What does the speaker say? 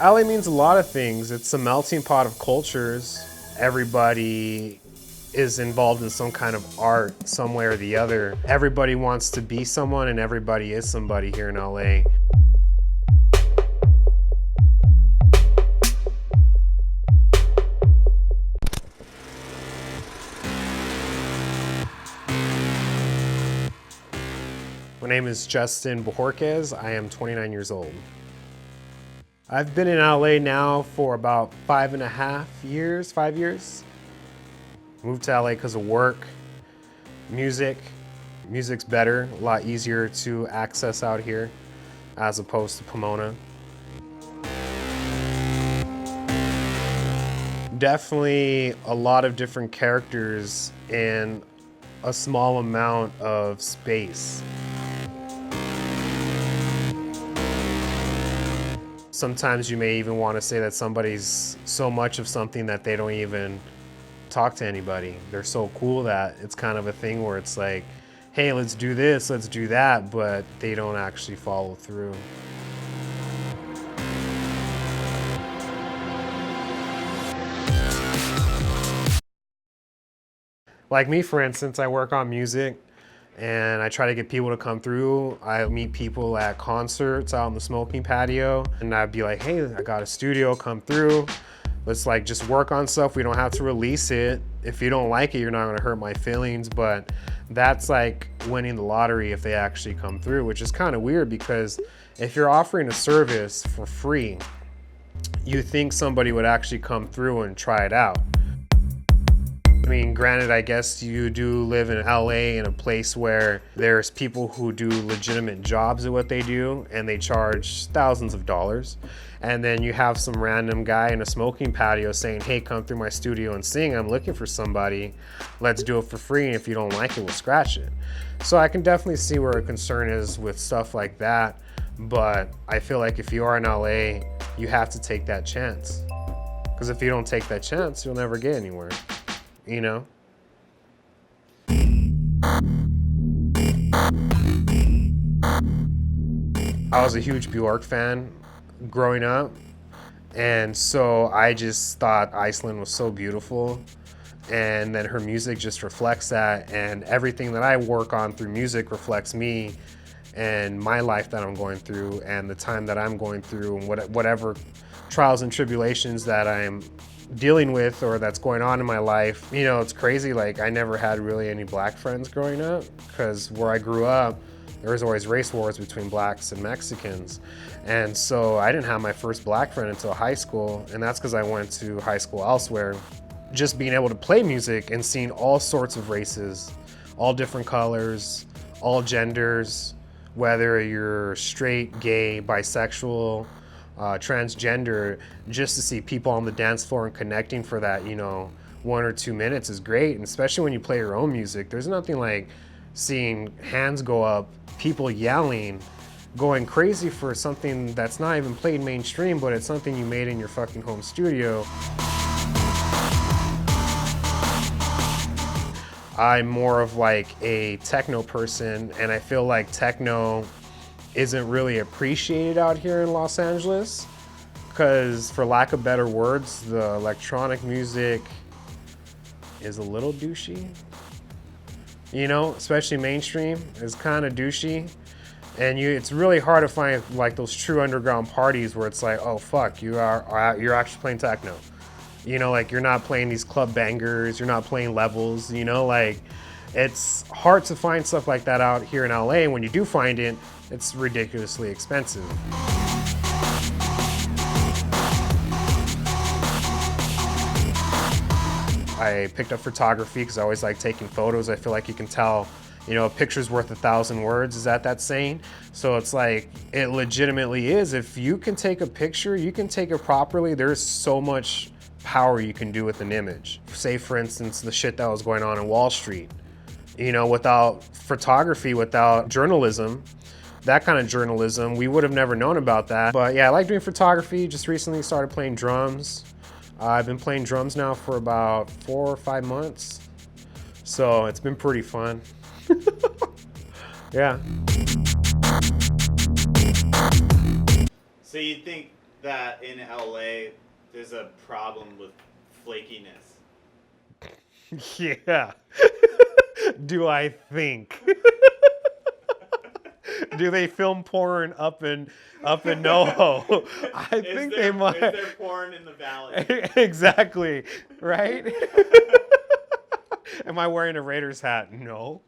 LA means a lot of things. It's a melting pot of cultures. Everybody is involved in some kind of art, some way or the other. Everybody wants to be someone and everybody is somebody here in LA. My name is Justin Bohorquez. I am 29 years old. I've been in LA now for about 5 years. Moved to LA because of work, music. Music's better, a lot easier to access out here as opposed to Pomona. Definitely a lot of different characters in a small amount of space. Sometimes you may even want to say that somebody's so much of something that they don't even talk to anybody. They're so cool that it's kind of a thing where it's like, hey, let's do this, let's do that, but they don't actually follow through. Like me, for instance, I work on music and I try to get people to come through. I meet people at concerts out on the smoking patio and I'd be like, hey, I got a studio, come through. Let's like just work on stuff. We don't have to release it. If you don't like it, you're not gonna hurt my feelings, but that's like winning the lottery if they actually come through, which is kind of weird because if you're offering a service for free, you think somebody would actually come through and try it out. I mean, granted, I guess you do live in LA in a place where there's people who do legitimate jobs at what they do and they charge thousands of dollars. And then you have some random guy in a smoking patio saying, hey, come through my studio and sing. I'm looking for somebody. Let's do it for free. And if you don't like it, we'll scratch it. So I can definitely see where a concern is with stuff like that. But I feel like if you are in LA, you have to take that chance. Because if you don't take that chance, you'll never get anywhere. You know? I was a huge Bjork fan growing up, and so I just thought Iceland was so beautiful, and then her music just reflects that, and everything that I work on through music reflects me and my life that I'm going through and the time that I'm going through and whatever trials and tribulations that I'm dealing with or that's going on in my life. You know, it's crazy, like I never had really any black friends growing up because where I grew up, there was always race wars between blacks and Mexicans. And so I didn't have my first black friend until high school, and that's because I went to high school elsewhere. Just being able to play music and seeing all sorts of races, all different colors, all genders, whether you're straight, gay, bisexual, transgender, just to see people on the dance floor and connecting for that, 1 or 2 minutes is great. And especially when you play your own music, there's nothing like seeing hands go up, people yelling, going crazy for something that's not even played mainstream, but it's something you made in your fucking home studio. I'm more of like a techno person, and I feel like techno isn't really appreciated out here in Los Angeles because, for lack of better words, the electronic music is a little douchey. Especially mainstream is kind of douchey, and it's really hard to find like those true underground parties where it's like, oh fuck, you're actually playing techno. Like you're not playing these club bangers, you're not playing levels. Like it's hard to find stuff like that out here in LA. And when you do find it, it's ridiculously expensive. I picked up photography because I always like taking photos. I feel like you can tell, a picture's worth 1,000 words. Is that saying? So it's like, it legitimately is. If you can take a picture, you can take it properly. There's so much power you can do with an image. Say, for instance, the shit that was going on in Wall Street. Without photography, without journalism, that kind of journalism, we would have never known about that. But yeah, I like doing photography. Just recently started playing drums. I've been playing drums now for about 4 or 5 months. So it's been pretty fun. Yeah. So you think that in LA there's a problem with flakiness? Yeah. Do I think? Do they film porn up in NoHo? I think they might. Is there porn in the valley? Exactly. Right? Am I wearing a Raiders hat? No.